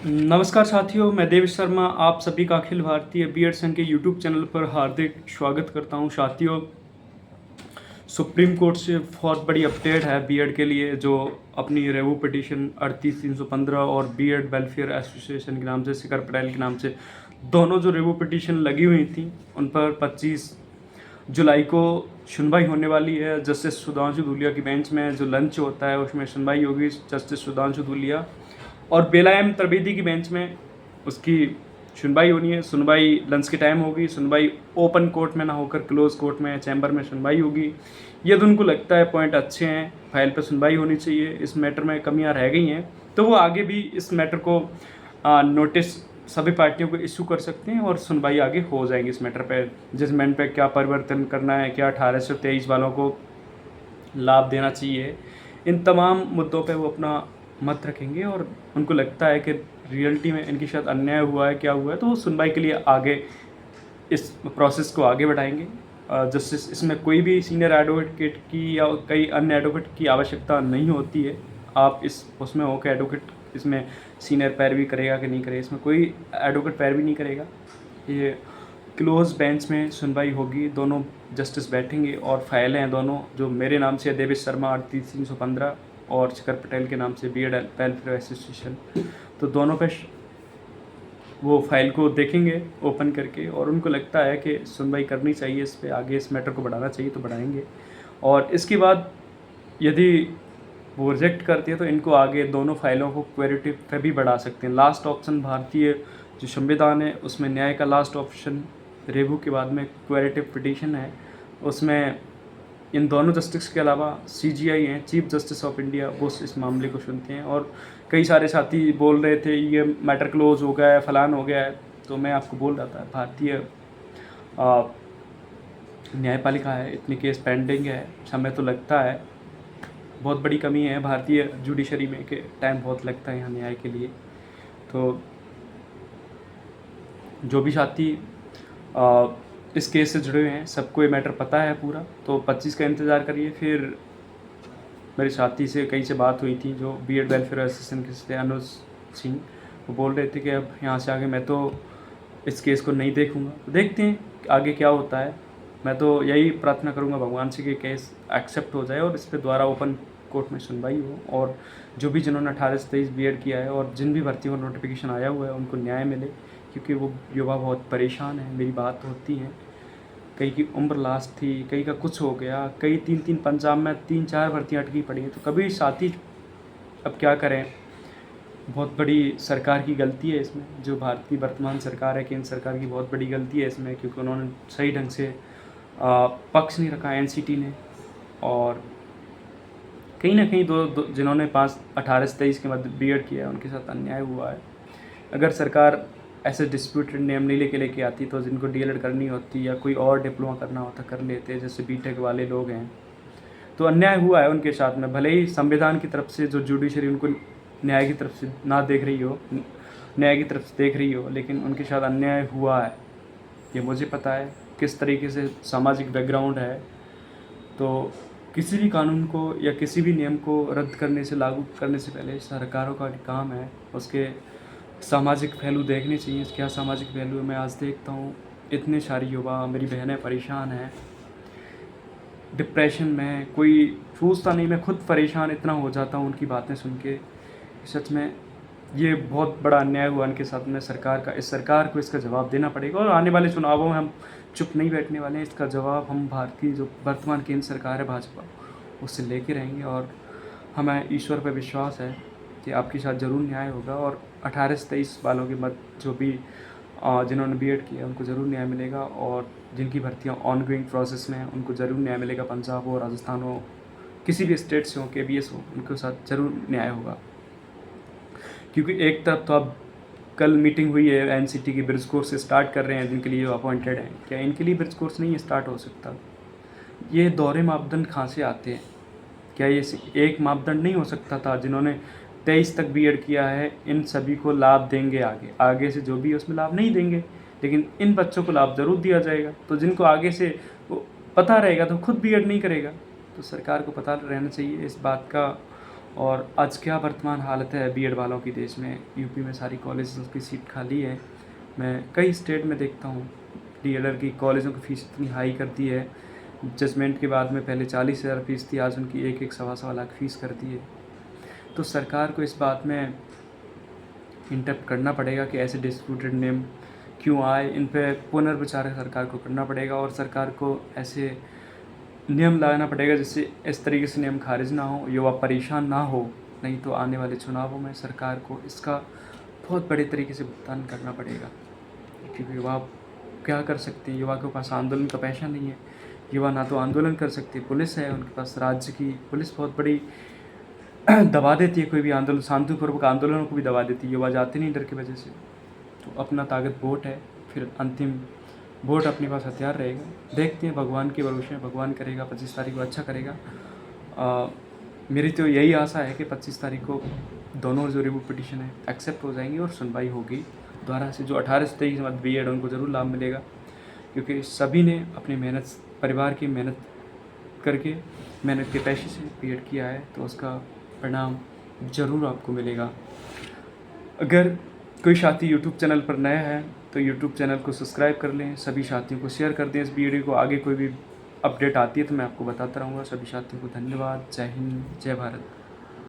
नमस्कार साथियों, मैं देवेश शर्मा आप सभी का अखिल भारतीय बीएड संघ के यूट्यूब चैनल पर हार्दिक स्वागत करता हूं। साथियों, सुप्रीम कोर्ट से बहुत बड़ी अपडेट है बीएड के लिए, जो अपनी रेवू पिटीशन 38-315 और बीएड वेलफेयर एसोसिएशन के नाम से, शिखर पटेल के नाम से दोनों जो रेवू पिटीशन लगी हुई थी, उन पर 25 जुलाई को सुनवाई होने वाली है। जस्टिस सुधांशु धूलिया की बेंच में जो लंच होता है उसमें सुनवाई होगी जस्टिस सुधांशु धूलिया, और बेलायम त्रिवेदी की बेंच में उसकी सुनवाई होनी है। सुनवाई लंच के टाइम होगी। सुनवाई ओपन कोर्ट में ना होकर क्लोज कोर्ट में, चैम्बर में सुनवाई होगी। ये तो उनको लगता है पॉइंट अच्छे हैं, फाइल पर सुनवाई होनी चाहिए, इस मैटर में कमियां रह गई हैं तो वो आगे भी इस मैटर को नोटिस सभी पार्टियों को इशू कर सकते हैं और सुनवाई आगे हो जाएगी इस मैटर पे। जजमेंट पे क्या परिवर्तन करना है, क्या 1823 वालों को लाभ देना चाहिए, इन तमाम मुद्दों पे वो अपना मत रखेंगे। और उनको लगता है कि रियलिटी में इनके साथ अन्याय हुआ है, क्या हुआ है, तो वो सुनवाई के लिए आगे इस प्रोसेस को आगे बढ़ाएंगे। जस्टिस इसमें कोई भी सीनियर एडवोकेट की या कई अन्य एडवोकेट की आवश्यकता नहीं होती है। आप इस उसमें हो कि एडवोकेट इसमें सीनियर पैरवी करेगा कि नहीं करेगा, इसमें कोई एडवोकेट पैरवी नहीं करेगा। ये क्लोज बेंच में सुनवाई होगी, दोनों जस्टिस बैठेंगे और फाइलें हैं दोनों, जो मेरे नाम से देवेश शर्मा 38-315 और शिखर पटेल के नाम से बीएड वेलफेयर एसोसिएशन, तो दोनों पे वो फाइल को देखेंगे ओपन करके, और उनको लगता है कि सुनवाई करनी चाहिए, इस पर आगे इस मैटर को बढ़ाना चाहिए तो बढ़ाएंगे। और इसके बाद यदि वो रिजेक्ट करती है तो इनको आगे दोनों फाइलों को क्वेरेटिव पे भी बढ़ा सकते हैं। लास्ट ऑप्शन भारतीय जो संविधान है उसमें न्याय का लास्ट ऑप्शन रेवू के बाद में क्वेरेटिव पिटीशन है। उसमें इन दोनों जस्टिस के अलावा सीजीआई हैं, चीफ जस्टिस ऑफ इंडिया, वो इस मामले को सुनते हैं। और कई सारे साथी बोल रहे थे ये मैटर क्लोज हो गया है, फलान हो गया है, तो मैं आपको बोल रहा था भारतीय न्यायपालिका है, इतने केस पेंडिंग है, समय तो लगता है। बहुत बड़ी कमी है भारतीय जुडिशरी में कि टाइम बहुत लगता है यहाँ न्याय के लिए। तो जो भी साथी इस केस से जुड़े हुए हैं सबको ये मैटर पता है पूरा, तो 25 का इंतज़ार करिए। फिर मेरे साथी से कई से बात हुई थी जो बीएड वेलफेयर एसोसिएशन के थे, अनुज सिंह, वो बोल रहे थे कि अब यहाँ से आगे मैं तो इस केस को नहीं देखूँगा। तो देखते हैं आगे क्या होता है। मैं तो यही प्रार्थना करूँगा भगवान से कि केस एक्सेप्ट हो जाए और इस पर दोबारा ओपन कोर्ट में सुनवाई हो, और जो भी जिन्होंने 18 से 23 बीएड किया है और जिन भी भर्तियों का नोटिफिकेशन आया हुआ है उनको न्याय मिले, क्योंकि वो युवा बहुत परेशान है। मेरी बात होती है, कई की उम्र लास्ट थी, कई का कुछ हो गया, कई 3-3 पंजाब में 3-4 भर्तियाँ अटकी पड़ी हैं। तो कभी साथी अब क्या करें, बहुत बड़ी सरकार की गलती है इसमें, जो भारतीय वर्तमान सरकार है, केंद्र सरकार की बहुत बड़ी गलती है इसमें, क्योंकि उन्होंने सही ढंग से पक्ष नहीं रखा एनसीटी ने। और कहीं ना कहीं दो जिन्होंने 18 से 23 के बाद बीएड किया है उनके साथ अन्याय हुआ है। अगर सरकार ऐसे डिस्प्यूटेड नेम नहीं लेके आती तो जिनको डीएलएड करनी होती या कोई और डिप्लोमा करना होता कर लेते, जैसे बीटेक वाले लोग हैं। तो अन्याय हुआ है उनके साथ में, भले ही संविधान की तरफ से जो जुडिशरी उनको न्याय की तरफ से ना देख रही हो, न्याय की तरफ से देख रही हो, लेकिन उनके साथ अन्याय हुआ है, ये मुझे पता है किस तरीके से सामाजिक बैकग्राउंड है। तो किसी भी कानून को या किसी भी नियम को रद्द करने से, लागू करने से पहले सरकारों का काम है उसके सामाजिक पहलू देखने चाहिए। क्या सामाजिक पहलू है, मैं आज देखता हूँ इतने सारे युवा, मेरी बहनें परेशान हैं, डिप्रेशन में, कोई सोचता नहीं, मैं खुद परेशान इतना हो जाता हूँ उनकी बातें सुन के। सच में ये बहुत बड़ा अन्याय हुआ इनके साथ में। सरकार का, इस सरकार को इसका जवाब देना पड़ेगा, और आने वाले चुनावों में हम चुप नहीं बैठने वाले हैं। इसका जवाब हम भारतीय जो वर्तमान केंद्र सरकार है भाजपा, उससे लेके रहेंगे। और हमें ईश्वर पर विश्वास है कि आपके साथ ज़रूर न्याय होगा, और 18 से 23 वालों के मत जो भी जिन्होंने बीएड किया उनको ज़रूर न्याय मिलेगा, और जिनकी भर्तियाँ ऑनगोइंग प्रोसेस में हैं उनको ज़रूर न्याय मिलेगा। पंजाब हो, राजस्थान हो, किसी भी स्टेट से हो, केबीएस हो, उनके साथ ज़रूर न्याय होगा। क्योंकि एक तरफ तो अब कल मीटिंग हुई है एनसीटी की, ब्रिज कोर्स से स्टार्ट कर रहे हैं जिनके लिए अपॉइंटेड हैं, क्या इनके लिए ब्रिज कोर्स नहीं स्टार्ट हो सकता? ये दोहरे मापदंड कहाँ से आते हैं? क्या ये एक मापदंड नहीं हो सकता था? जिन्होंने 23 तक बीएड किया है इन सभी को लाभ देंगे, आगे से जो भी है उसमें लाभ नहीं देंगे, लेकिन इन बच्चों को लाभ ज़रूर दिया जाएगा। तो जिनको आगे से पता रहेगा तो खुद बीएड नहीं करेगा। तो सरकार को पता रहना चाहिए इस बात का, और आज क्या वर्तमान हालत है बीएड वालों की देश में। यूपी में सारी कॉलेज की सीट खाली है। मैं कई स्टेट में देखता हूँ डीएलएड की कॉलेजों की फ़ीस इतनी हाई कर दी है। जजमेंट के बाद में पहले 40,000 फ़ीस थी, आज उनकी 1-1 सवा लाख फ़ीस कर दी है। तो सरकार को इस बात में इंटरप्ट करना पड़ेगा कि ऐसे डिस्प्यूटेड नेम क्यों आए, इन पे पुनर्विचार सरकार को करना पड़ेगा और सरकार को ऐसे नियम लगाना पड़ेगा जिससे इस तरीके से नियम खारिज ना हो, युवा परेशान ना हो। नहीं तो आने वाले चुनावों में सरकार को इसका बहुत बड़े तरीके से भुगतान करना पड़ेगा, क्योंकि युवा क्या कर सकते हैं। युवा के पास आंदोलन का पैसा नहीं है। युवा ना तो आंदोलन कर सकते, पुलिस है उनके पास, राज्य की पुलिस बहुत बड़ी दबा देती है, कोई भी आंदोलन, शांतिपूर्वक आंदोलनों को भी दबा देती है। युवा जाते नहीं डर की वजह से। तो अपना ताकत वोट है, फिर अंतिम वोट अपने पास हथियार रहेगा। देखते हैं, भगवान के भरोसे हैं, भगवान करेगा 25 तारीख को अच्छा करेगा। मेरी तो यही आशा है कि 25 तारीख को दोनों जो रिव्यू पिटीशन है एक्सेप्ट हो जाएंगी और सुनवाई होगी दोबारा से। जो 18 से 23 मत बीएड उनको ज़रूर लाभ मिलेगा, क्योंकि सभी ने अपनी मेहनत, परिवार की मेहनत करके, मेहनत के पैसे से बीएड किया है, तो उसका परिणाम ज़रूर आपको मिलेगा। अगर कोई साथी यूट्यूब चैनल पर नया है तो यूट्यूब चैनल को सब्सक्राइब कर लें, सभी साथियों को शेयर कर दें इस वीडियो को। आगे कोई भी अपडेट आती है तो मैं आपको बताता रहूँगा। सभी साथियों को धन्यवाद। जय हिंद, जय भारत।